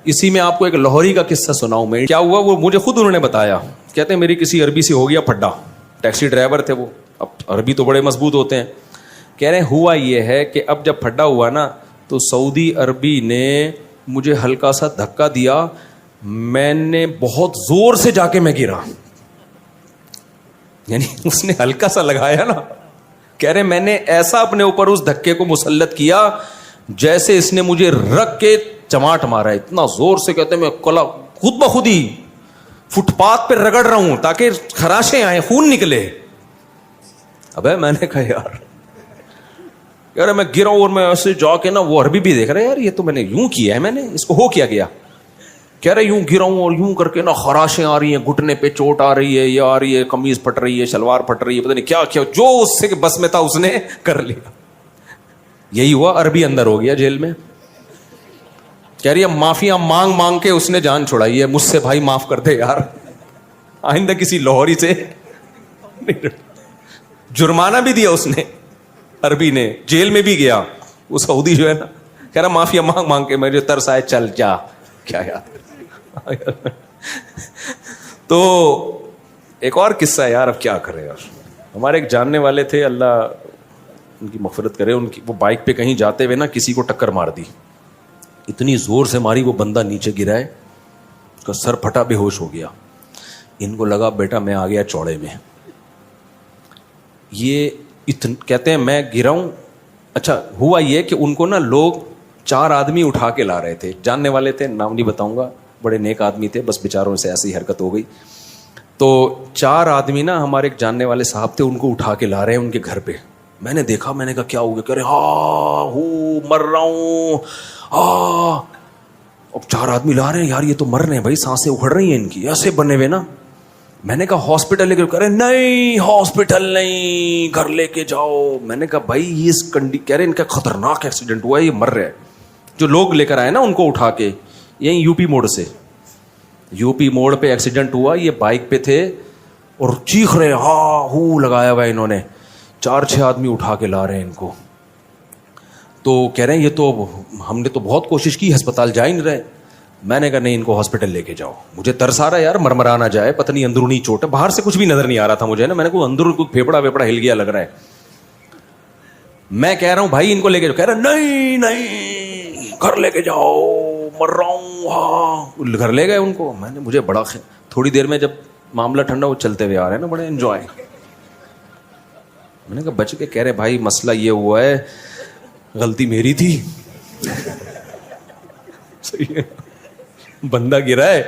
اسی میں آپ کو ایک لاہوری کا قصہ سناؤں میں. کیا ہوا وہ مجھے خود انہوں نے بتایا. کہتے ہیں میری کسی عربی سے ہو گیا پھڈا. ٹیکسی ڈرائیور تھے وہ, اب عربی تو بڑے مضبوط ہوتے ہیں. کہہ رہے ہیں ہوا یہ ہے کہ اب جب پھڈا ہوا نا تو سعودی عربی نے مجھے ہلکا سا دھکا دیا, میں نے بہت زور سے جا کے میں گرا. یعنی اس نے ہلکا سا لگایا نا, کہہ رہے میں نے ایسا اپنے اوپر اس دھکے کو مسلط کیا جیسے اس نے مجھے رکھ کے چماٹ مارا, اتنا زور سے. کہتے ہیں میں کلا خود بخود ہی فٹ پاتھ پہ رگڑ رہا ہوں تاکہ خراشیں آئیں, خون نکلے. ابے میں نے کہا یار میں گرا ہوں, اور میں ایسے جا کے نا, وہ عربی بھی دیکھ رہے یار یہ تو میں نے یوں کیا ہے, میں نے اس کو ہو کیا گیا. کہہ رہے یوں گرا ہوں اور یوں کر کے نا خراشیں آ رہی ہیں, گھٹنے پہ چوٹ آ رہی ہے, یہ آ رہی ہے, قمیض پھٹ رہی ہے, شلوار پھٹ رہی ہے, پتہ نہیں کیا کیا جو اس سے بس میں تھا اس نے کر لیا. یہی ہوا, عربی اندر ہو گیا جیل میں. کہہ رہی ہے معافیاں مانگ مانگ کے اس نے جان چھڑائی ہے, مجھ سے بھائی معاف کر دے یار, آئندہ کسی لاہوری سے. جرمانہ بھی دیا اس نے, عربی نے, جیل میں بھی گیا. وہ سعودی جو ہے نا کہہ رہا معافیا مانگ مانگ کے مجھے ترس آئے, چل جا. کیا یار. تو ایک اور قصہ ہے یار, اب کیا کرے یار. ہمارے ایک جاننے والے تھے, اللہ ان کی مغفرت کرے, ان کی وہ بائک پہ کہیں جاتے ہوئے نا کسی کو ٹکر مار دی, اتنی زور سے ماری وہ بندہ نیچے گرا ہے, اس کا سر پھٹا, بے ہوش ہو گیا. ان کو لگا بیٹا میں آ گیا چوڑے میں. یہ کہتے ہیں میں گرا ہوں. اچھا ہوا یہ کہ ان کو نا لوگ 4 آدمی اٹھا کے لا رہے تھے, جاننے والے تھے, نام نہیں بتاؤں گا, بڑے نیک آدمی تھے, بس بیچاروں سے ایسی حرکت ہو گئی. تو 4 آدمی نا ہمارے ایک جاننے والے صاحب تھے, ان کو اٹھا کے لا رہے ہیں ان کے گھر پہ. میں نے دیکھا, میں نے کہا کیا ہو گیا. کہہ رہے ہاں ہوں مر رہا ہوں. اب 4 آدمی لا رہے ہیں یار, یہ تو مر رہے ہیں بھائی, سانسیں اکھڑ رہی ہیں ان کی, ایسے بنے ہوئے نا. میں نے کہا ہاسپٹل لے کے, کہہ رہے نہیں ہاسپٹل نہیں, گھر لے کے جاؤ. میں نے کہا بھائی یہ کہہ رہے ان کا خطرناک ایکسیڈنٹ ہوا ہے, یہ مر رہے ہیں. جو لوگ لے کر آئے نا ان کو اٹھا کے, یہیں یو پی موڑ سے, یو پی موڑ پہ ایکسیڈنٹ ہوا, یہ بائک پہ تھے اور چیخ رہے, ہاں ہو لگایا ہوا انہوں نے. 4-6 آدمی اٹھا کے لا رہے ہیں ان کو. تو کہہ رہے ہیں یہ تو ہم نے تو بہت کوشش کی, ہسپتال جا ہی نہیں رہے. میں نے کہا نہیں ان کو ہاسپٹل لے کے جاؤ. مجھے ترس آ رہا ہے یار, مرمرا نہ جائے, پتہ نہیں اندرونی چوٹ ہے, باہر سے کچھ بھی نظر نہیں آ رہا تھا مجھے نا. میں نے کوئی اندر کوئی پھیپڑا ویپڑا ہل گیا لگ رہا ہے. میں کہہ رہا ہوں بھائی ان کو لے کے جاؤ. کہہ رہا نہیں گھر لے کے جاؤ, مر رہا ہوں. ہاں گھر لے گئے ان کو. میں نے مجھے بڑا تھوڑی دیر میں جب معاملہ ٹھنڈا, وہ چلتے ہوئے آ رہے ہیں نا بڑے انجوائے. میں نے کہا بچ کے. کہہ رہے بھائی مسئلہ یہ ہوا ہے, غلطی میری تھی. صحیح ہے, بندہ گرا ہے,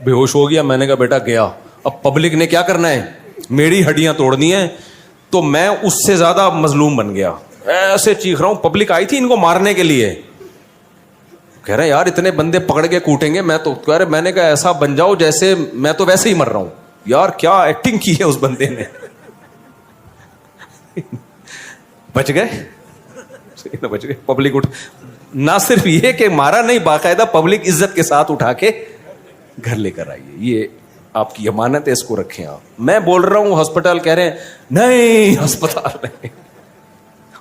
بے ہوش ہو گیا. میں نے کہا بیٹا گیا, اب پبلک نے کیا کرنا ہے, میری ہڈیاں توڑنی ہیں. تو میں اس سے زیادہ مظلوم بن گیا, ایسے چیخ رہا ہوں. پبلک آئی تھی ان کو مارنے کے لیے. کہہ رہے یار اتنے بندے پکڑ کے کوٹیں گے, میں تو کہہ رہے میں نے کہا ایسا بن جاؤ جیسے میں تو ویسے ہی مر رہا ہوں. یار کیا ایکٹنگ کی ہے اس بندے نے. بچ گئے, بچ گئے. پبلک اٹھ, نہ صرف یہ کہ مارا نہیں, باقاعدہ پبلک عزت کے ساتھ اٹھا کے گھر لے کر آئیے. یہ آپ کی امانت ہے, اس کو رکھیں آپ. میں بول رہا ہوں ہسپتال, کہہ رہے ہیں نہیں ہسپتال نہیں.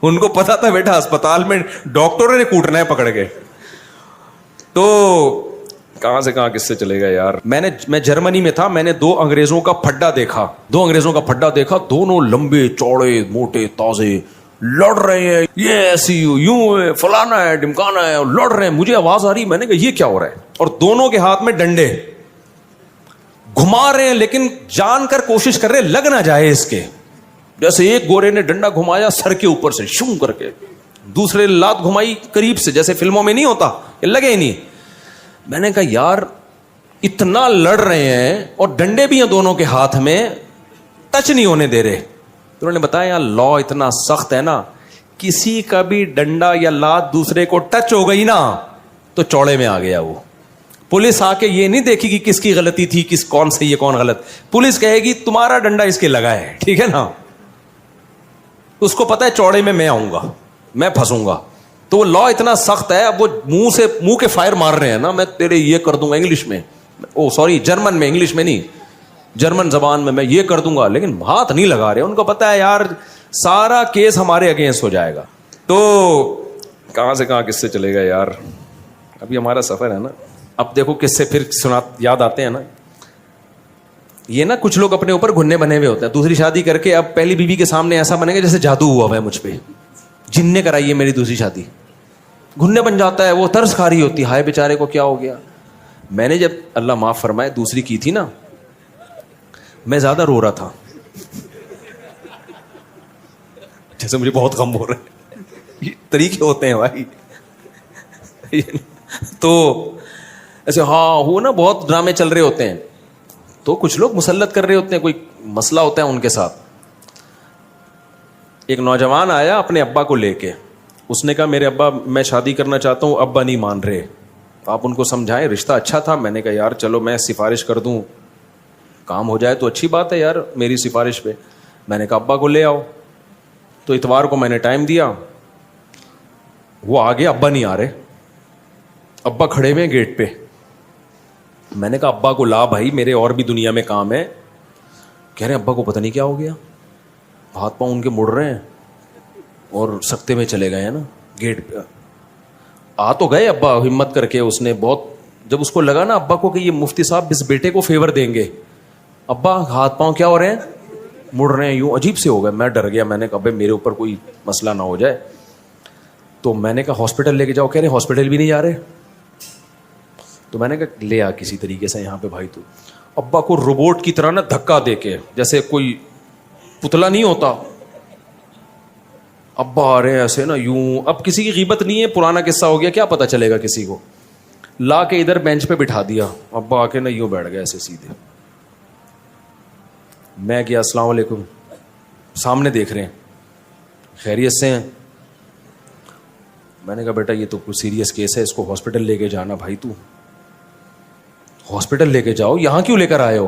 ان کو پتا تھا بیٹا ہسپتال میں ڈاکٹروں نے کوٹنا ہے پکڑ کے. تو کہاں سے کہاں کس سے چلے گا یار. میں جرمنی میں تھا, میں نے 2 انگریزوں کا پھڈا دیکھا. 2 انگریزوں کا پھڈا دیکھا, دونوں لمبے چوڑے موٹے تازے, لڑ رہے ہیں, یہ ایسی یوں ہے, فلانا ہے ڈمکانا ہے, اور لڑ رہے ہیں. مجھے آواز آ رہی, میں نے کہا یہ کیا ہو رہا ہے. اور دونوں کے ہاتھ میں ڈنڈے, گھما رہے ہیں لیکن جان کر کوشش کر رہے لگ نہ جائے اس کے. جیسے ایک گورے نے ڈنڈا گھمایا سر کے اوپر سے شوں کر کے, دوسرے لات گھمائی قریب سے, جیسے فلموں میں نہیں ہوتا, یہ لگے ہی نہیں. میں نے کہا یار اتنا لڑ رہے ہیں اور ڈنڈے بھی ہیں دونوں کے ہاتھ میں, ٹچ نہیں ہونے دے رہے. تو انہوں نے بتایا لا اتنا سخت ہے نا, کسی کا بھی ڈنڈا یا لات دوسرے کو ٹچ ہو گئی نا تو چوڑے میں آ گیا وہ. پولیس آ کے یہ نہیں دیکھی کہ کس کی غلطی تھی, کون صحیح ہے کون غلط. پولیس کہے گی تمہارا ڈنڈا اس کے لگا ہے, ٹھیک ہے نا. اس کو پتا ہے چوڑے میں آؤں گا, میں پھنسوں گا. تو وہ لا اتنا سخت ہے, اب وہ منہ کے فائر مار رہے ہیں نا, میں تیرے یہ کر دوں گا انگلش میں, جرمن میں, انگلش میں نہیں, جرمن زبان میں یہ کر دوں گا, لیکن ہاتھ نہیں لگا رہے. ان کو پتا ہے یار سارا کیس ہمارے اگینسٹ ہو جائے گا. تو کہاں سے کہاں کس سے چلے گا یار. ابھی ہمارا سفر ہے نا, اب دیکھو کس سے پھر یاد آتے ہیں نا. یہ نا کچھ لوگ اپنے اوپر گھننے بنے ہوئے ہوتے ہیں, دوسری شادی کر کے اب پہلی بیوی کے سامنے ایسا بنے گا جیسے جادو ہوا ہے مجھ پہ, جن نے کرائی ہے میری دوسری شادی. گھننے بن جاتا ہے, وہ ترس کھا رہی ہوتی ہے, ہائے بیچارے کو کیا ہو گیا. میں نے جب اللہ معاف فرمائے دوسری کی تھی نا, میں زیادہ رو رہا تھا, جیسے مجھے بہت غم ہو رہا ہے. یہ طریقے ہوتے ہیں بھائی. تو ایسے ہاں وہ نا بہت ڈرامے چل رہے ہوتے ہیں, تو کچھ لوگ مسلط کر رہے ہوتے ہیں, کوئی مسئلہ ہوتا ہے ان کے ساتھ. ایک نوجوان آیا اپنے ابا کو لے کے, اس نے کہا میرے ابا میں شادی کرنا چاہتا ہوں, ابا نہیں مان رہے, آپ ان کو سمجھائیں, رشتہ اچھا تھا. میں نے کہا یار چلو میں سفارش کر دوں, کام ہو جائے تو اچھی بات ہے یار میری سفارش پہ. میں نے کہا ابا کو لے آؤ. تو اتوار کو میں نے ٹائم دیا, وہ آگے ابا نہیں آ رہے, ابا کھڑے ہوئے گیٹ پہ. میں نے کہا ابا کو لا بھائی, میرے اور بھی دنیا میں کام ہے. کہہ رہے ہیں ابا کو پتہ نہیں کیا ہو گیا, ہاتھ پاؤں ان کے مڑ رہے ہیں اور سکتے میں چلے گئے ہیں نا گیٹ پہ. آ تو گئے ابا ہمت کر کے, اس نے بہت, جب اس کو لگا نا ابا کو کہ یہ مفتی صاحب اس بیٹے کو فیور دیں گے, ابا ہاتھ پاؤں کیا ہو رہے ہیں, مڑ رہے ہیں یوں, عجیب سے ہو گئے. میں ڈر گیا, میں نے کہا بھائی میرے اوپر کوئی مسئلہ نہ ہو جائے. تو میں نے کہا ہاسپٹل لے کے جاؤ. کہہ رہے ہاسپٹل بھی نہیں جا رہے. تو میں نے کہا لے آ کسی طریقے سے یہاں پہ بھائی. تو ابا کو روبوٹ کی طرح نا دھکا دے کے, جیسے کوئی پتلا نہیں ہوتا, ابا آ رہے ہیں ایسے نا یوں. اب کسی کی غیبت نہیں ہے, پرانا قصہ ہو گیا, کیا پتا چلے گا کسی کو. لا کے ادھر بینچ پہ بٹھا دیا, ابا آ کے نا یوں بیٹھ گئے ایسے سیدھے. میں کیا السلام علیکم, سامنے دیکھ رہے ہیں, خیریت سے ہیں. میں نے کہا بیٹا یہ تو کچھ سیریس کیس ہے, اس کو ہاسپٹل لے کے جانا. بھائی تو ہاسپٹل لے کے جاؤ, یہاں کیوں لے کر آئے ہو؟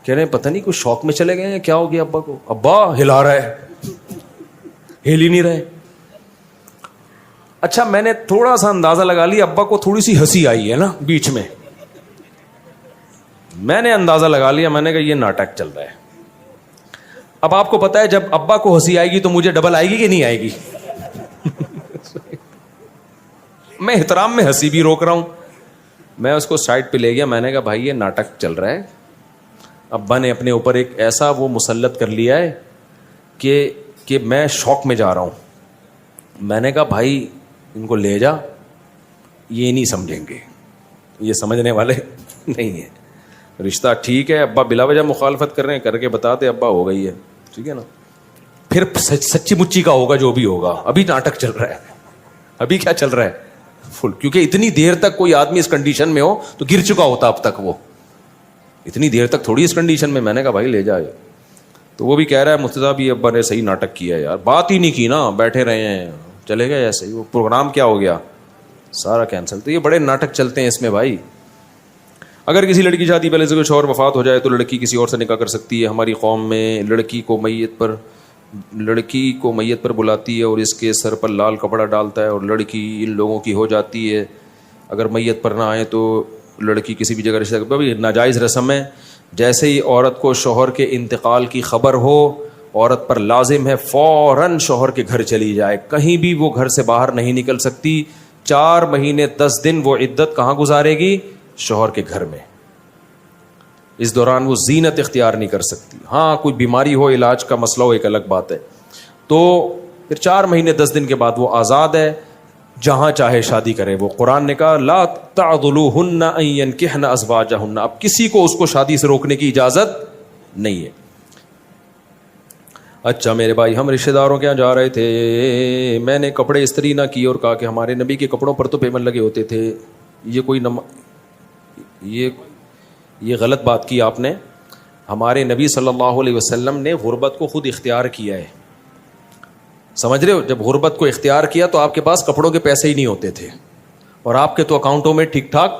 کہہ رہے ہیں پتہ نہیں کچھ شوق میں چلے گئے ہیں, کیا ہو گیا ابا کو؟ ابا ہلا رہا ہے, ہل ہی نہیں رہے. اچھا میں نے تھوڑا سا اندازہ لگا لیا, ابا کو تھوڑی سی ہنسی آئی ہے نا بیچ میں. میں نے اندازہ لگا لیا, میں نے کہا یہ ناٹک چل رہا ہے. اب آپ کو پتا ہے جب ابا کو ہنسی آئے گی تو مجھے ڈبل آئے گی کہ نہیں آئے گی؟ میں احترام میں ہنسی بھی روک رہا ہوں. میں اس کو سائڈ پہ لے گیا, میں نے کہا بھائی یہ ناٹک چل رہا ہے. ابا نے اپنے اوپر ایک ایسا وہ مسلط کر لیا ہے کہ میں شوق میں جا رہا ہوں. میں نے کہا بھائی ان کو لے جا, یہ نہیں سمجھیں گے, یہ سمجھنے والے نہیں ہیں. رشتہ ٹھیک ہے, ابا بلا وجہ مخالفت کر رہے ہیں, کر کے بتا دے ابا ہو گئی ہے, ٹھیک ہے نا. پھر سچی مچی کا ہوگا جو بھی ہوگا. ابھی ناٹک چل رہا ہے, ابھی کیا چل رہا ہے فل, کیونکہ اتنی دیر تک کوئی آدمی اس کنڈیشن میں ہو تو گر چکا ہوتا اب تک. وہ اتنی دیر تک تھوڑی اس کنڈیشن میں. میں نے کہا بھائی لے جائے. تو وہ بھی کہہ رہا ہے مفتی صاحب یہ ابا نے صحیح ناٹک کیا ہے یار, بات ہی نہیں کی نا, بیٹھے رہے ہیں, چلے گئے ایسے ہی. وہ پروگرام کیا ہو گیا, سارا کینسل. تو یہ بڑے ناٹک چلتے ہیں اس میں بھائی. اگر کسی لڑکی شادی پہلے سے کوئی شوہر وفات ہو جائے تو لڑکی کسی اور سے نکاح کر سکتی ہے. ہماری قوم میں لڑکی کو میت پر بلاتی ہے اور اس کے سر پر لال کپڑا ڈالتا ہے اور لڑکی ان لوگوں کی ہو جاتی ہے. اگر میت پر نہ آئے تو لڑکی کسی بھی جگہ رشتہ, ناجائز رسم ہے. جیسے ہی عورت کو شوہر کے انتقال کی خبر ہو, عورت پر لازم ہے فوراً شوہر کے گھر چلی جائے. کہیں بھی وہ گھر سے باہر نہیں نکل سکتی. 4 مہینے 10 دن وہ عدت کہاں گزارے گی؟ شوہر کے گھر میں. اس دوران وہ زینت اختیار نہیں کر سکتی. ہاں کوئی بیماری ہو, علاج کا مسئلہ ہو, ایک الگ بات ہے. تو پھر 4 مہینے 10 دن کے بعد وہ آزاد ہے, جہاں چاہے شادی کرے. وہ قرآن نے کہا لا تعضلوهن ان ينكحن ازواجهن, اب کسی کو اس کو شادی سے روکنے کی اجازت نہیں ہے. اچھا میرے بھائی, ہم رشتہ داروں کے یہاں جا رہے تھے, میں نے کپڑے استری نہ کیے اور کہا کہ ہمارے نبی کے کپڑوں پر تو پیمن لگے ہوتے تھے. یہ غلط بات کی آپ نے. ہمارے نبی صلی اللہ علیہ وسلم نے غربت کو خود اختیار کیا ہے, سمجھ رہے ہو. جب غربت کو اختیار کیا تو آپ کے پاس کپڑوں کے پیسے ہی نہیں ہوتے تھے, اور آپ کے تو اکاؤنٹوں میں ٹھیک ٹھاک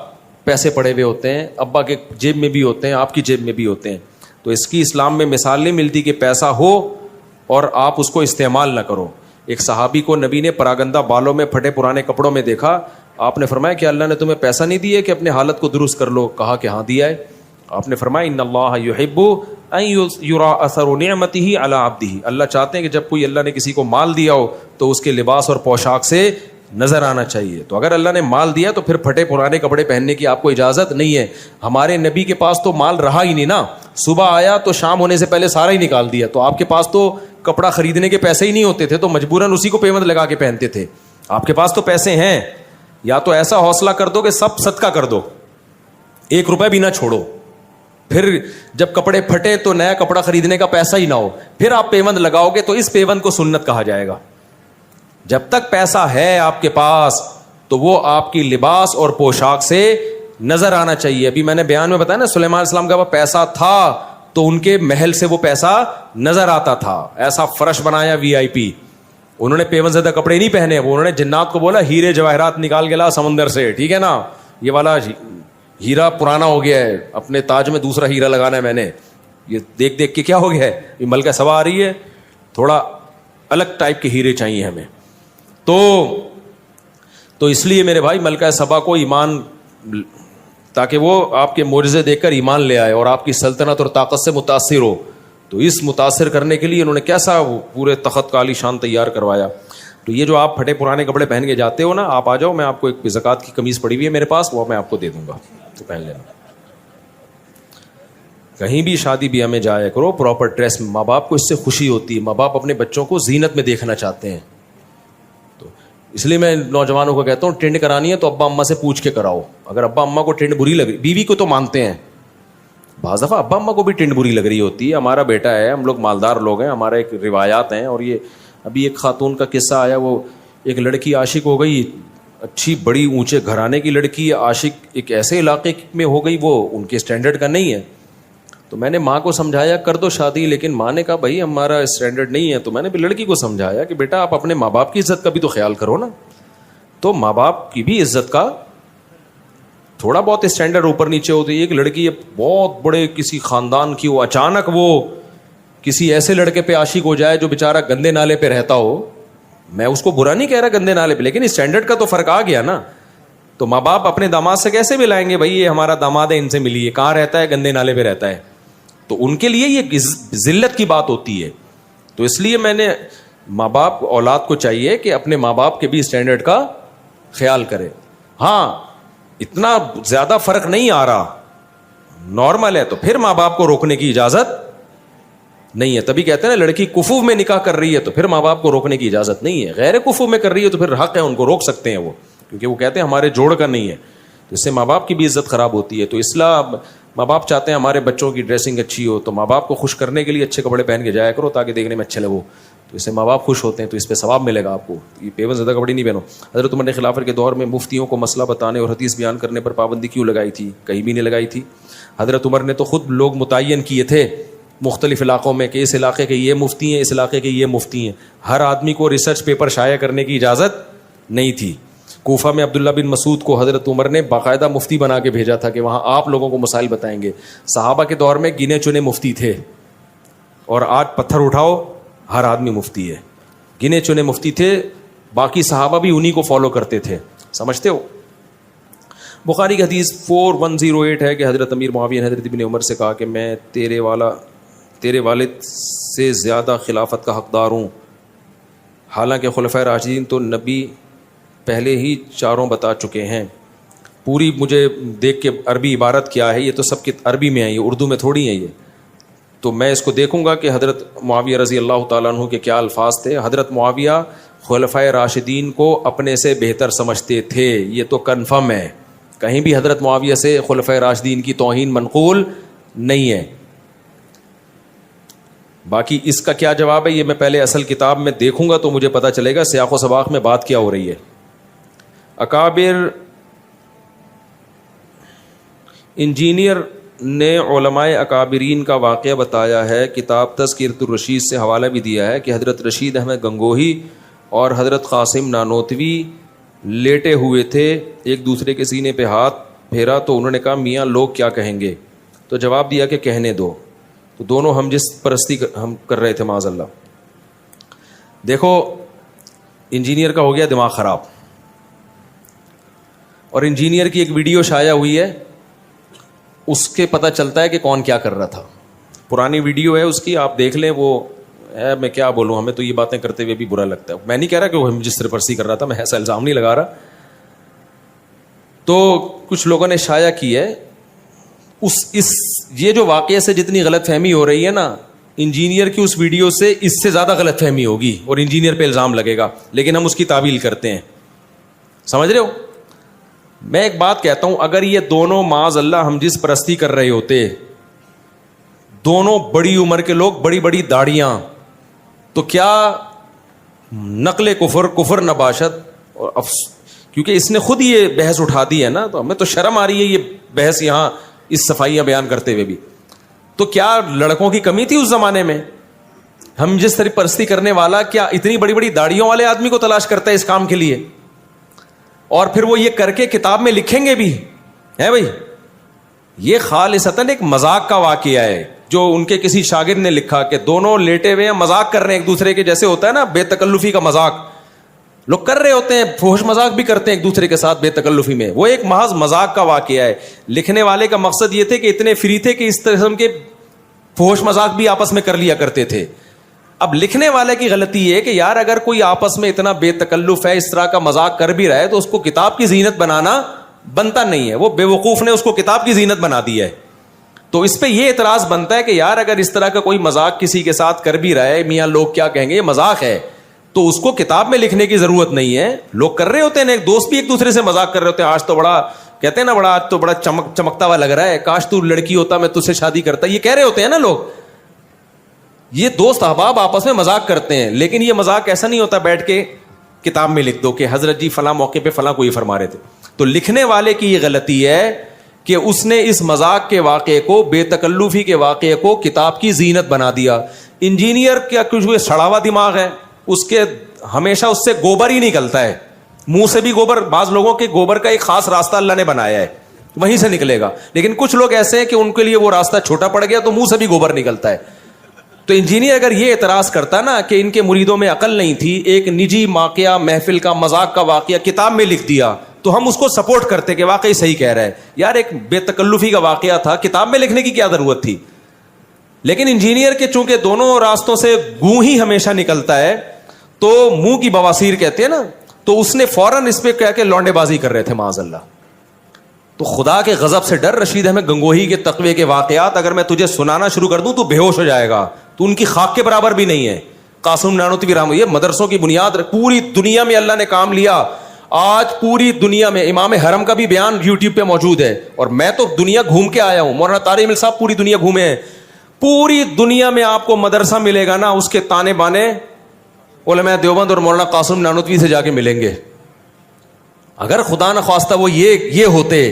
پیسے پڑے ہوئے ہوتے ہیں, ابا کے جیب میں بھی ہوتے ہیں, آپ کی جیب میں بھی ہوتے ہیں. تو اس کی اسلام میں مثال نہیں ملتی کہ پیسہ ہو اور آپ اس کو استعمال نہ کرو. ایک صحابی کو نبی نے پراگندہ بالوں میں پھٹے پرانے کپڑوں میں دیکھا. آپ نے فرمایا کہ اللہ نے تمہیں پیسہ نہیں دیا کہ اپنے حالت کو درست کر لو؟ کہا کہ ہاں دیا ہے. آپ نے فرمایا ان اللہ یحب ان یرا اثر نعمته علی عبده, اللہ چاہتے ہیں کہ جب کوئی اللہ نے کسی کو مال دیا ہو تو اس کے لباس اور پوشاک سے نظر آنا چاہیے. تو اگر اللہ نے مال دیا تو پھر پھٹے پرانے کپڑے پہننے کی آپ کو اجازت نہیں ہے. ہمارے نبی کے پاس تو مال رہا ہی نہیں نا, صبح آیا تو شام ہونے سے پہلے سارا ہی نکال دیا. تو آپ کے پاس تو کپڑا خریدنے کے پیسے ہی نہیں ہوتے تھے, تو مجبوراً اسی کو پیمند لگا کے پہنتے تھے. آپ کے پاس تو پیسے ہیں, یا تو ایسا حوصلہ کر دو کہ سب صدقہ کر دو, 1 روپے بھی نہ چھوڑو. پھر جب کپڑے پھٹے تو نیا کپڑا خریدنے کا پیسہ ہی نہ ہو, پھر آپ پیمند لگاؤ گے, تو اس پیمند کو سنت کہا جائے گا. جب تک پیسہ ہے آپ کے پاس تو وہ آپ کی لباس اور پوشاک سے نظر آنا چاہیے. ابھی میں نے بیان میں بتایا نا, سلیمان علیہ السلام کا وہ پیسہ تھا تو ان کے محل سے وہ پیسہ نظر آتا تھا. ایسا فرش بنایا VIP, انہوں نے پیمند زدہ کپڑے نہیں پہنے, وہ انہوں نے جنات کو بولا ہیرے جواہرات نکال کے لا سمندر سے, ٹھیک ہے نا, یہ والا ہیرا پرانا ہو گیا ہے, اپنے تاج میں دوسرا ہیرا لگانا ہے میں نے, یہ دیکھ دیکھ کے کیا ہو گیا ہے, یہ ملکہ سبا آ رہی ہے, تھوڑا الگ ٹائپ کے ہیرے چاہیے ہمیں. تو اس لیے میرے بھائی ملکہ سبا کو ایمان, تاکہ وہ آپ کے معجزے دیکھ کر ایمان لے آئے اور آپ کی سلطنت اور طاقت سے متاثر ہو. تو اس متاثر کرنے کے لیے انہوں نے کیسا پورے تخت کا عالی شان تیار کروایا. تو یہ جو آپ پھٹے پرانے کپڑے پہن کے جاتے ہو نا, آپ آ جاؤ, میں آپ کو ایک زکوٰۃ کی قمیض پڑی ہوئی ہے میرے پاس, وہ میں آپ کو دے دوں گا, تو پہن لینا. کہیں بھی شادی بیاہ میں جایا کرو پراپر ڈریس میں, ماں باپ کو اس سے خوشی ہوتی ہے, ماں باپ اپنے بچوں کو زینت میں دیکھنا چاہتے ہیں. تو اس لیے میں نوجوانوں کو کہتا ہوں ٹرینڈ کرانی ہے تو ابا اماں سے پوچھ کے کراؤ. اگر ابا اماں کو ٹرینڈ بری لگ رہی, بیوی کو تو مانتے ہیں, بعض دفعہ ابا اماں کو بھی ٹرینڈ بری لگ رہی ہوتی ہے. ہمارا بیٹا ہے, ہم لوگ مالدار لوگ ہیں, ہمارے ایک روایات ہیں. اور یہ ابھی ایک خاتون کا قصہ آیا, وہ ایک لڑکی عاشق ہو گئی, اچھی بڑی اونچے گھرانے کی لڑکی, عاشق ایک ایسے علاقے میں ہو گئی وہ ان کے اسٹینڈرڈ کا نہیں ہے. تو میں نے ماں کو سمجھایا کر دو شادی, لیکن ماں نے کہا بھائی ہمارا اسٹینڈرڈ نہیں ہے. تو میں نے بھی لڑکی کو سمجھایا کہ بیٹا آپ اپنے ماں باپ کی عزت کا بھی تو خیال کرو نا. تو ماں باپ کی بھی عزت کا تھوڑا بہت اسٹینڈرڈ اوپر نیچے ہوتی ہے. ایک لڑکی بہت بڑے کسی خاندان کی ہو, اچانک وہ کسی ایسے لڑکے پہ عاشق ہو جائے جو بیچارہ گندے نالے پہ رہتا ہو. میں اس کو برا نہیں کہہ رہا گندے نالے پہ, لیکن اسٹینڈرڈ کا تو فرق آ گیا نا. تو ماں باپ اپنے داماد سے کیسے ملائیں گے, بھائی یہ ہمارا داماد ہے ان سے ملیے, کہاں رہتا ہے, گندے نالے پہ رہتا ہے. تو ان کے لیے یہ ذلت کی بات ہوتی ہے. تو اس لیے میں نے ماں باپ اولاد کو چاہیے کہ اپنے ماں باپ کے بھی اسٹینڈرڈ کا خیال کرے. ہاں اتنا زیادہ فرق نہیں آ رہا, نارمل ہے, تو پھر ماں باپ کو روکنے کی اجازت نہیں ہے. تبھی کہتے ہیں نا لڑکی کفو میں نکاح کر رہی ہے تو پھر ماں باپ کو روکنے کی اجازت نہیں ہے. غیر کفو میں کر رہی ہے تو پھر حق ہے, ان کو روک سکتے ہیں وہ, کیونکہ وہ کہتے ہیں ہمارے جوڑ کا نہیں ہے. تو اس سے ماں باپ کی بھی عزت خراب ہوتی ہے. تو اسلام, ماں باپ چاہتے ہیں ہمارے بچوں کی ڈریسنگ اچھی ہو, تو ماں باپ کو خوش کرنے کے لیے اچھے کپڑے پہن کے جایا کرو تاکہ دیکھنے میں اچھے لگو. تو اس سے ماں باپ خوش ہوتے ہیں, تو اس پہ ثواب ملے گا آپ کو. یہ پیون زدہ کپڑے نہیں پہنو. حضرت عمر نے خلافت کے دور میں مفتیوں کو مسئلہ بتانے اور حدیث بیان کرنے پر پابندی کیوں لگائی تھی؟ کہیں بھی نہیں لگائی تھی. حضرت عمر نے تو خود لوگ متعین کیے تھے مختلف علاقوں میں کہ اس علاقے کے یہ مفتی ہیں, اس علاقے کے یہ مفتی ہیں. ہر آدمی کو ریسرچ پیپر شائع کرنے کی اجازت نہیں تھی. کوفہ میں عبداللہ بن مسعود کو حضرت عمر نے باقاعدہ مفتی بنا کے بھیجا تھا کہ وہاں آپ لوگوں کو مسائل بتائیں گے. صحابہ کے دور میں گنے چنے مفتی تھے, اور آج پتھر اٹھاؤ ہر آدمی مفتی ہے. گنے چنے مفتی تھے, باقی صحابہ بھی انہی کو فالو کرتے تھے. سمجھتے ہو؟ بخاری کی حدیث 4108 ہے کہ حضرت امیر معاویہ نے حضرت ابن عمر سے کہا کہ میں تیرے والد سے زیادہ خلافت کا حقدار ہوں. حالانکہ خلفائے راشدین تو نبی پہلے ہی چاروں بتا چکے ہیں. پوری مجھے دیکھ کے عربی عبارت کیا ہے, یہ تو سب کی عربی میں ہے, یہ اردو میں تھوڑی ہیں یہ. تو میں اس کو دیکھوں گا کہ حضرت معاویہ رضی اللہ تعالیٰ عنہ کے کیا الفاظ تھے. حضرت معاویہ خلفائے راشدین کو اپنے سے بہتر سمجھتے تھے, یہ تو کنفرم ہے. کہیں بھی حضرت معاویہ سے خلفائے راشدین کی توہین منقول نہیں ہے. باقی اس کا کیا جواب ہے یہ میں پہلے اصل کتاب میں دیکھوں گا تو مجھے پتہ چلے گا سیاق و سباق میں بات کیا ہو رہی ہے. اکابر انجینئر نے علماء اکابرین کا واقعہ بتایا ہے. کتاب تذکرۃ الرشید سے حوالہ بھی دیا ہے کہ حضرت رشید احمد گنگوہی اور حضرت قاسم نانوتوی لیٹے ہوئے تھے, ایک دوسرے کے سینے پہ ہاتھ پھیرا تو انہوں نے کہا میاں لوگ کیا کہیں گے؟ تو جواب دیا کہ کہنے دو. تو دونوں ہم جس پرستی ہم کر رہے تھے معاذ اللہ. دیکھو انجینئر کا ہو گیا دماغ خراب, اور انجینئر کی ایک ویڈیو شائع ہوئی ہے, اس کے پتہ چلتا ہے کہ کون کیا کر رہا تھا. پرانی ویڈیو ہے اس کی, آپ دیکھ لیں, وہ میں کیا بولوں, ہمیں تو یہ باتیں کرتے ہوئے بھی برا لگتا ہے. میں نہیں کہہ رہا کہ وہ جس طرح پرسی کر رہا تھا, میں ایسا الزام نہیں لگا رہا. تو کچھ لوگوں نے شائع کی ہے یہ جو واقعے سے جتنی غلط فہمی ہو رہی ہے نا, انجینئر کی اس ویڈیو سے اس سے زیادہ غلط فہمی ہوگی اور انجینئر پہ الزام لگے گا, لیکن ہم اس کی تعویل کرتے ہیں. سمجھ رہے ہو؟ میں ایک بات کہتا ہوں, اگر یہ دونوں معاذ اللہ ہم جس پرستی کر رہے ہوتے, دونوں بڑی عمر کے لوگ, بڑی بڑی داڑیاں, تو کیا نقل کفر نباشت, اور کیونکہ اس نے خود یہ بحث اٹھا دی ہے نا, تو ہمیں تو شرم آ رہی ہے یہ بحث یہاں اس صفائیاں بیان کرتے ہوئے بھی. تو کیا لڑکوں کی کمی تھی اس زمانے میں؟ ہم جس طرح پرستی کرنے والا کیا اتنی بڑی بڑی داڑیوں والے آدمی کو تلاش کرتا ہے اس کام کے لیے, اور پھر وہ یہ کر کے کتاب میں لکھیں گے بھی ہے بھائی. یہ خالصتاً ایک مذاق کا واقعہ ہے جو ان کے کسی شاگرد نے لکھا کہ دونوں لیٹے ہوئے ہیں, مذاق کر رہے ہیں ایک دوسرے کے, جیسے ہوتا ہے نا بے تکلفی کا مذاق, لوگ کر رہے ہوتے ہیں, فحش مذاق بھی کرتے ہیں ایک دوسرے کے ساتھ بے تکلفی میں. وہ ایک محض مذاق کا واقعہ ہے. لکھنے والے کا مقصد یہ تھے کہ اتنے فری تھے کہ اس قسم کے فحش مذاق بھی آپس میں کر لیا کرتے تھے. اب لکھنے والے کی غلطی ہے کہ یار اگر کوئی آپس میں اتنا بے تکلف ہے, اس طرح کا مذاق کر بھی رہا ہے, تو اس کو کتاب کی زینت بنانا بنتا نہیں ہے. وہ بے وقوف نے اس کو کتاب کی زینت بنا دی ہے. تو اس پہ یہ اعتراض بنتا ہے کہ یار اگر اس طرح کا کوئی مذاق کسی کے ساتھ کر بھی رہا ہے, میاں لوگ کیا کہیں گے, یہ مذاق ہے, تو اس کو کتاب میں لکھنے کی ضرورت نہیں ہے. لوگ کر رہے ہوتے ہیں, ایک دوست بھی ایک دوسرے سے مذاق کر رہے ہوتے ہیں, آج تو بڑا کہتے ہیں نا, بڑا آج تو بڑا چمکتا ہوا لگ رہا ہے, کاش تو لڑکی ہوتا میں تجھ سے شادی کرتا, یہ کہہ رہے ہوتے ہیں نا لوگ. یہ دوست احباب آپس میں مذاق کرتے ہیں, لیکن یہ مذاق ایسا نہیں ہوتا بیٹھ کے کتاب میں لکھ دو کہ حضرت جی فلاں موقع پہ فلاں کو یہ فرما رہے تھے. تو لکھنے والے کی یہ غلطی ہے کہ اس نے اس مذاق کے واقعے کو, بے تکلفی کے واقعے کو کتاب کی زینت بنا دیا. انجینئر کیا کچھ سڑا ہوا دماغ ہے, اس کے ہمیشہ اس سے گوبر ہی نکلتا ہے, منہ سے بھی گوبر. بعض لوگوں کے گوبر کا ایک خاص راستہ اللہ نے بنایا ہے, وہیں سے نکلے گا. لیکن کچھ لوگ ایسے ہیں کہ ان کے لیے وہ راستہ چھوٹا پڑ گیا تو منہ سے بھی گوبر نکلتا ہے. تو انجینئر اگر یہ اعتراض کرتا نا کہ ان کے مریدوں میں عقل نہیں تھی, ایک نجی واقعہ, محفل کا مذاق کا واقعہ کتاب میں لکھ دیا, تو ہم اس کو سپورٹ کرتے کہ واقعی صحیح کہہ رہا ہے. یار ایک بے تکلفی کا واقعہ تھا, کتاب میں لکھنے کی کیا ضرورت تھی؟ لیکن انجینئر کے چونکہ دونوں راستوں سے گوں ہی ہمیشہ نکلتا ہے, تو منہ کی بواسیر کہتے ہیں نا, تو اس نے فوراً اس پہ کہہ کے لونڈے بازی کر رہے تھے معاذ اللہ. تو خدا کے غضب سے ڈر. رشید احمد گنگوہی کے تقوی کے واقعات اگر میں تجھے سنانا شروع کر دوں تو بے ہوش ہو جائے گا, تو ان کی خاک کے برابر بھی نہیں ہے. قاسم نانوتوی رحمۃ, یہ مدرسوں کی بنیاد, پوری دنیا میں اللہ نے کام لیا. آج پوری دنیا میں امام حرم کا بھی بیان یوٹیوب پہ موجود ہے, اور میں تو دنیا گھوم کے آیا ہوں. مولانا طارق مل صاحب پوری دنیا گھومے ہیں. پوری دنیا میں آپ کو مدرسہ ملے گا نا, اس کے تانے بانے علماء دیوبند اور مولانا قاسم نانوتوی سے جا کے ملیں گے. اگر خدا نہ خواستہ وہ یہ ہوتے,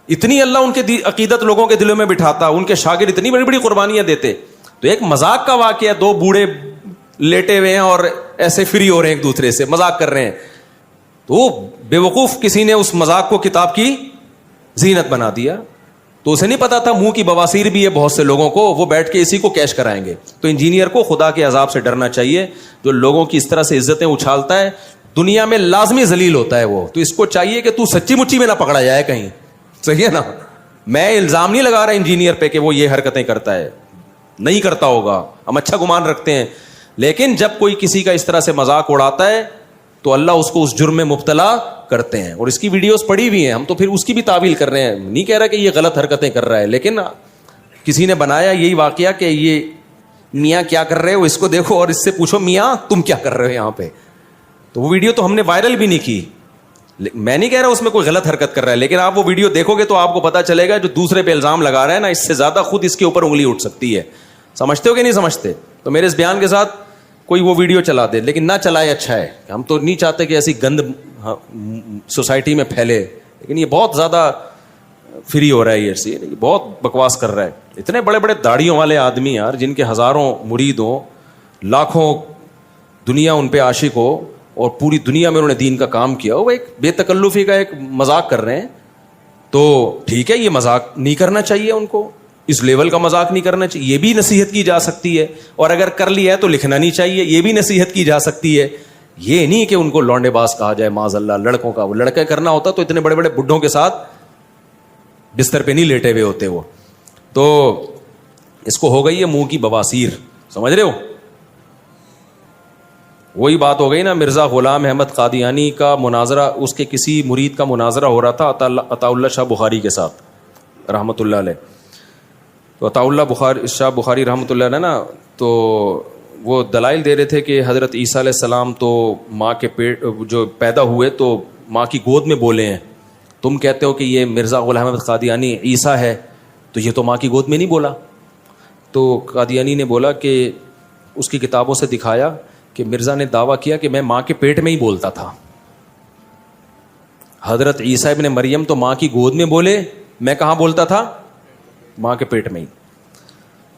اتنی اللہ ان کے عقیدت لوگوں کے دلوں میں بٹھاتا, ان کے شاگرد اتنی بڑی بڑی قربانیاں دیتے. تو ایک مذاق کا واقعہ, دو بوڑھے لیٹے ہوئے ہیں اور ایسے فری ہو رہے ہیں ایک دوسرے سے, مذاق کر رہے ہیں, تو بے وقوف کسی نے اس مذاق کو کتاب کی زینت بنا دیا. تو اسے نہیں پتا تھا منہ کی بواسیر بھی ہے بہت سے لوگوں کو, وہ بیٹھ کے اسی کو کیش کرائیں گے. تو انجینئر کو خدا کے عذاب سے ڈرنا چاہیے, جو لوگوں کی اس طرح سے عزتیں اچھالتا ہے, دنیا میں لازمی ذلیل ہوتا ہے وہ. تو اس کو چاہیے کہ تو سچی مچی میں نہ پکڑا جائے کہیں, صحیح ہے نا. میں الزام نہیں لگا رہا انجینئر پہ کہ وہ یہ حرکتیں کرتا ہے, نہیں کرتا ہوگا, ہم اچھا گمان رکھتے ہیں. لیکن جب کوئی کسی کا اس طرح سے مذاق اڑاتا ہے تو اللہ اس کو اس جرم میں مبتلا کرتے ہیں. اور اس کی ویڈیوز پڑی ہوئی ہیں, ہم تو پھر اس کی بھی تعویل کر رہے ہیں. نہیں کہہ رہا کہ یہ غلط حرکتیں کر رہا ہے, لیکن کسی نے بنایا یہی واقعہ کہ یہ میاں کیا کر رہے ہو, اس کو دیکھو اور اس سے پوچھو میاں تم کیا کر رہے ہو یہاں پہ. تو وہ ویڈیو تو ہم نے وائرل بھی نہیں کی. میں نہیں کہہ رہا اس میں کوئی غلط حرکت کر رہا ہے, لیکن آپ وہ ویڈیو دیکھو گے تو آپ کو پتا چلے گا جو دوسرے پہ الزام لگا رہا ہے نا, اس سے زیادہ خود اس کے اوپر انگلی اٹھ سکتی ہے. سمجھتے ہو کہ نہیں سمجھتے؟ تو میرے اس بیان کے ساتھ کوئی وہ ویڈیو چلا دے, لیکن نہ چلائے اچھا ہے. ہم تو نہیں چاہتے کہ ایسی گند سوسائٹی میں پھیلے, لیکن یہ بہت زیادہ فری ہو رہا ہے, یہ بہت بکواس کر رہا ہے. اتنے بڑے بڑے داڑھیوں والے آدمی یار, جن کے ہزاروں مرید ہوں, لاکھوں دنیا ان پہ عاشق ہو, اور پوری دنیا میں انہوں نے دین کا کام کیا, وہ ایک بے تکلفی کا ایک مذاق کر رہے ہیں. تو ٹھیک ہے, یہ مذاق نہیں کرنا چاہیے ان کو, اس لیول کا مذاق نہیں کرنا چاہیے. یہ بھی نصیحت کی جا سکتی ہے, اور اگر کر لیا ہے تو لکھنا نہیں چاہیے, یہ بھی نصیحت کی جا سکتی ہے. یہ نہیں کہ ان کو لونڈے باز کہا جائے معاذ اللہ. لڑکوں کا, وہ لڑکے کرنا ہوتا تو اتنے بڑے بڑے بڈھوں کے ساتھ بستر پہ نہیں لیٹے ہوئے ہوتے وہ. تو اس کو ہو گئی ہے منہ کی بواسیر, سمجھ رہے ہو. وہی بات ہو گئی نا, مرزا غلام احمد قادیانی کا مناظرہ, اس کے کسی مرید کا مناظرہ ہو رہا تھا عطا اللہ شاہ بخاری کے ساتھ رحمۃ اللہ علیہ. تو عطا اللہ شاہ بخاری رحمۃ اللہ علیہ نا, تو وہ دلائل دے رہے تھے کہ حضرت عیسیٰ علیہ السلام تو ماں کے پیٹ جو پیدا ہوئے تو ماں کی گود میں بولے ہیں. تم کہتے ہو کہ یہ مرزا غلام احمد قادیانی عیسیٰ ہے, تو یہ تو ماں کی گود میں نہیں بولا. تو قادیانی نے بولا کہ اس کی کتابوں سے دکھایا کہ مرزا نے دعویٰ کیا کہ میں ماں کے پیٹ میں ہی بولتا تھا. حضرت عیسیٰ ابن مریم تو ماں کی گود میں بولے, میں کہاں بولتا تھا؟ ماں کے پیٹ میں ہی.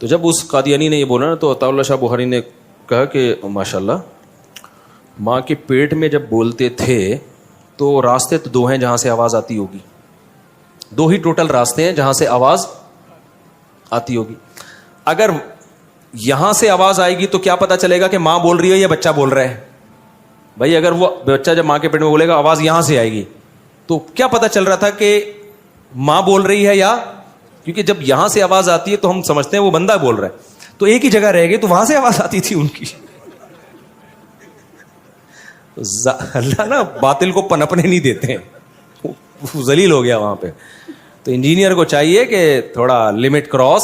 تو جب اس قادیانی نے یہ بولا نا, تو عطا اللہ شاہ بخاری نے کہا کہ ماشاءاللہ, ماں کے پیٹ میں جب بولتے تھے تو راستے تو دو ہیں جہاں سے آواز آتی ہوگی, دو ہی ٹوٹل راستے ہیں جہاں سے آواز آتی ہوگی. اگر یہاں سے آواز آئے گی تو کیا پتا چلے گا کہ ماں بول رہی ہے یا بچہ بول رہا ہے؟ بھائی اگر وہ بچہ جب ماں کے پیٹ میں بولے گا آواز یہاں سے آئے گی, تو کیا پتا چل رہا تھا کہ ماں بول رہی ہے یا, کیونکہ جب یہاں سے آواز آتی ہے تو ہم سمجھتے ہیں وہ بندہ بول رہا ہے, تو ایک ہی جگہ رہ گئی تو وہاں سے آواز آتی تھی ان کی. اللہ نا باطل کو پنپنے نہیں دیتے ہیں, ذلیل ہو گیا وہاں پہ. تو انجینئر کو چاہیے کہ تھوڑا لمٹ کراس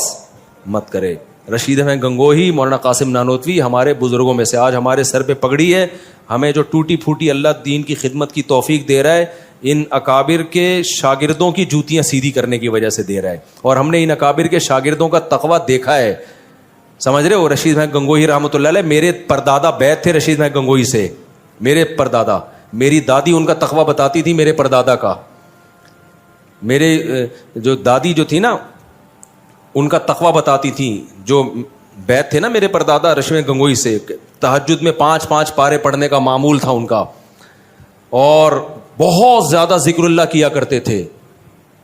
مت کرے. رشید احمد گنگوہی, مولانا قاسم نانوتوی ہمارے بزرگوں میں سے, آج ہمارے سر پہ پگڑی ہے, ہمیں جو ٹوٹی پھوٹی اللہ دین کی خدمت کی توفیق دے رہا ہے, ان اکابر کے شاگردوں کی جوتیاں سیدھی کرنے کی وجہ سے دے رہا ہے. اور ہم نے ان اکابر کے شاگردوں کا تقویٰ دیکھا ہے, سمجھ رہے ہو. رشید احمد گنگوہی رحمۃ اللہ علیہ, میرے پردادا بیعت تھے رشید احمد گنگوہی سے, میرے پردادا, میری دادی ان کا تقویٰ بتاتی تھی میرے پردادا کا. میرے جو دادی جو تھی نا ان کا تقویٰ بتاتی تھی, جو بیعت تھے نا میرے پردادا رشید گنگوہی سے, تہجد میں 5 پارے پڑھنے کا معمول تھا ان کا, اور بہت زیادہ ذکر اللہ کیا کرتے تھے.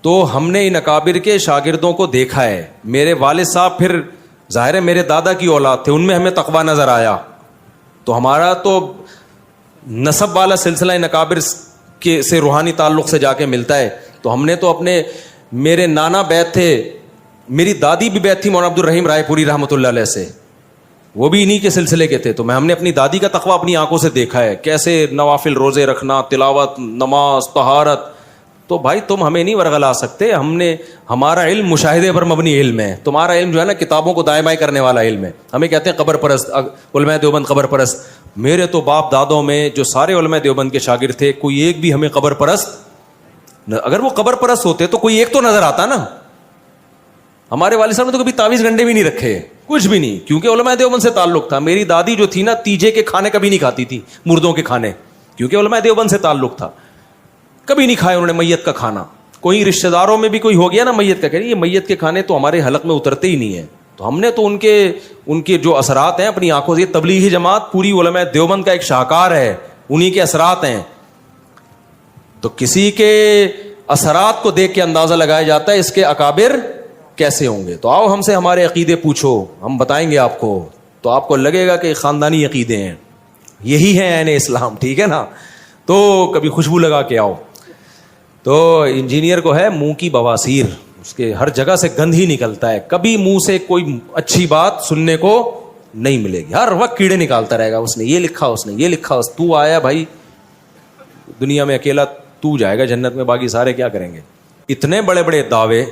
تو ہم نے ان اکابر کے شاگردوں کو دیکھا ہے. میرے والد صاحب پھر ظاہر ہے میرے دادا کی اولاد تھے, ان میں ہمیں تقویٰ نظر آیا. تو ہمارا تو نسب والا سلسلہ ان اکابر کے سے روحانی تعلق سے جا کے ملتا ہے. تو ہم نے تو اپنے, میرے نانا بیعت تھے, میری دادی بھی بیعت تھی مولانا عبد الرحیم رائے پوری رحمۃ اللہ علیہ سے, وہ بھی انہی کے سلسلے کے تھے. تو ہم نے اپنی دادی کا تقویٰ اپنی آنکھوں سے دیکھا ہے, کیسے نوافل روزے رکھنا, تلاوت, نماز, طہارت. تو بھائی تم ہمیں نہیں ورغلا سکتے, ہم نے, ہمارا علم مشاہدے پر مبنی علم ہے, تمہارا علم جو ہے نا کتابوں کو دائیں بائیں کرنے والا علم ہے. ہمیں کہتے ہیں قبر پرست, علماء دیوبند قبر پرست. میرے تو باپ دادوں میں جو سارے علماء دیوبند کے شاگرد تھے, کوئی ایک بھی ہمیں قبر پرست, اگر وہ قبر پرست ہوتے تو کوئی ایک تو نظر آتا نا. ہمارے والد صاحب نے تو کبھی تعویذ گنڈے بھی نہیں رکھے, کچھ بھی نہیں, کیونکہ علماء دیوبند سے تعلق تھا. میری دادی جو تھی نا تیجے کے کھانے کبھی نہیں کھاتی تھی, مردوں کے کھانے, کیونکہ علماء دیوبند سے تعلق تھا. کبھی نہیں کھایا انہوں نے میت کا کھانا. کوئی رشتہ داروں میں بھی کوئی ہو گیا نا میت کا, کہہ رہی یہ میت کے کھانے تو ہمارے حلق میں اترتے ہی نہیں ہیں. تو ہم نے تو ان کے جو اثرات ہیں اپنی آنکھوں سے, یہ تبلیغی جماعت پوری علماء دیوبند کا ایک شاہکار ہے, انہی کے اثرات ہیں. تو کسی کے اثرات کو دیکھ کے اندازہ لگایا جاتا ہے اس کے اکابر کیسے ہوں گے. تو آؤ ہم سے ہمارے عقیدے پوچھو, ہم بتائیں گے آپ کو, تو آپ کو لگے گا کہ خاندانی عقیدے ہیں, یہی ہیں عین اسلام, ٹھیک ہے نا. تو کبھی خوشبو لگا کے آؤ. تو انجینئر کو ہے منہ کی بواسیر, اس کے ہر جگہ سے گند ہی نکلتا ہے, کبھی منہ سے کوئی اچھی بات سننے کو نہیں ملے گی, ہر وقت کیڑے نکالتا رہے گا. اس نے یہ لکھا, اس نے یہ لکھا, تو آیا بھائی دنیا میں اکیلا تو جائے گا جنت میں, باقی سارے کیا کریں گے. اتنے بڑے بڑے دعوے